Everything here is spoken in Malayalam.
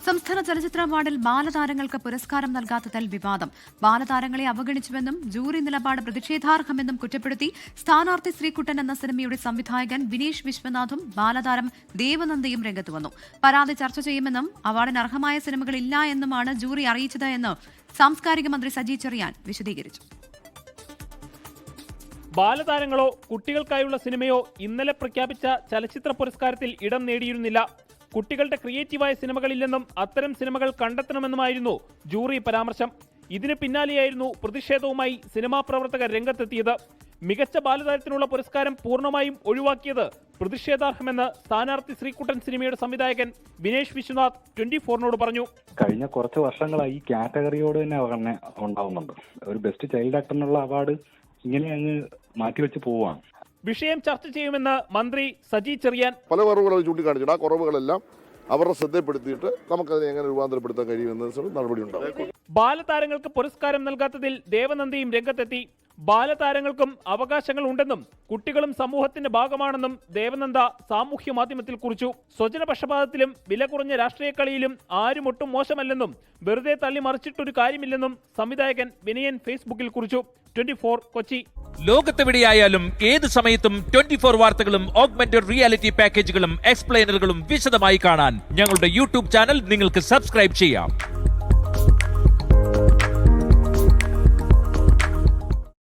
സംസ്ഥാന ചലച്ചിത്ര അവാർഡിൽ ബാലതാരങ്ങൾക്ക് പുരസ്കാരം നൽകാത്തതിൽ വിവാദം. ബാലതാരങ്ങളെ അവഗണിച്ചുവെന്നും ജൂറി നിലപാട് പ്രതിഷേധാർഹമെന്നും കുറ്റപ്പെടുത്തി സ്ഥാനാർത്ഥി ശ്രീകുട്ടൻ എന്ന സിനിമയുടെ സംവിധായകൻ വിനീഷ് വിശ്വനാഥും ബാലതാരം ദേവനന്ദയും രംഗത്തുവന്നു. പരാതി ചർച്ച ചെയ്യുമെന്നും അവാർഡിന് അർഹമായ സിനിമകളില്ല എന്നുമാണ് ജൂറി അറിയിച്ചത് എന്ന് സാംസ്കാരിക മന്ത്രി സജി ചെറിയാൻ വിശദീകരിച്ചു. ബാലതാരങ്ങളോ കുട്ടികൾക്കായുള്ള സിനിമയോ ഇന്നലെ പ്രഖ്യാപിച്ച ചലച്ചിത്ര പുരസ്കാരത്തിൽ ഇടം നേടിയിരുന്നില്ല. കുട്ടികളുടെ ക്രിയേറ്റീവായ സിനിമകളില്ലെന്നും അത്തരം സിനിമകൾ കണ്ടെത്തണമെന്നുമായിരുന്നു ജൂറി പരാമർശം. ഇതിന് പിന്നാലെയായിരുന്നു പ്രതിഷേധവുമായി സിനിമാ പ്രവർത്തകർ രംഗത്തെത്തിയത്. മികച്ച ബാലതാരത്തിനുള്ള പുരസ്കാരം പൂർണ്ണമായും ഒഴിവാക്കിയത് പ്രതിഷേധാർഹമെന്ന് സ്ഥാനാർത്ഥി ശ്രീകുട്ടൻ സിനിമയുടെ സംവിധായകൻ വിനേഷ് വിശ്വനാഥ് 24-നോട് പറഞ്ഞു. കഴിഞ്ഞ കുറച്ച് വർഷങ്ങളായി ഈ കാറ്റഗറിയോട് തന്നെ ഉണ്ടാവുന്നുണ്ട്. ഒരു ബെസ്റ്റ് ചൈൽഡ് ആക്ടറിനുള്ള അവാർഡ് ഇങ്ങനെ അങ്ങ് മാറ്റിവെച്ച് പോവാണ്. വിഷയം ചർച്ച ചെയ്യുമെന്ന് മന്ത്രി സജി ചെറിയാൻ പല കുറവുകളും ചൂണ്ടിക്കാണിച്ചിട്ട് ആ കുറവുകളെല്ലാം അവരുടെ ശ്രദ്ധപ്പെടുത്തിയിട്ട് നമുക്കതിനെ എങ്ങനെ രൂപാന്തരപ്പെടുത്താൻ കഴിയുമെന്ന നടപടി ഉണ്ടാകും. ബാലതാരങ്ങൾക്ക് പുരസ്കാരം നൽകാത്തതിൽ ദേവനന്ദയും രംഗത്തെത്തി. ബാലതാരങ്ങൾക്കും അവകാശങ്ങൾ ഉണ്ടെന്നും കുട്ടികളും സമൂഹത്തിന്റെ ഭാഗമാണെന്നും ദേവനന്ദ സാമൂഹ്യ മാധ്യമത്തിൽ കുറിച്ചു. സ്വജനപക്ഷപാതത്തിലും വില കുറഞ്ഞ രാഷ്ട്രീയ കളിയിലും ആരും ഒട്ടും മോശമല്ലെന്നും വെറുതെ തള്ളിമറിച്ചിട്ടൊരു കാര്യമില്ലെന്നും സംവിധായകൻ വിനയൻ ഫേസ്ബുക്കിൽ കുറിച്ചു. 24 കൊച്ചി. ലോകത്തെവിടെയായാലും ഏത് സമയത്തും 24 വാർത്തകളും ഓഗ്മെന്റഡ് റിയാലിറ്റി പാക്കേജുകളും എക്സ്പ്ലെയിനറുകളും വിശദമായി കാണാൻ ഞങ്ങളുടെ യൂട്യൂബ് ചാനൽ നിങ്ങൾക്ക് സബ്സ്ക്രൈബ് ചെയ്യാം.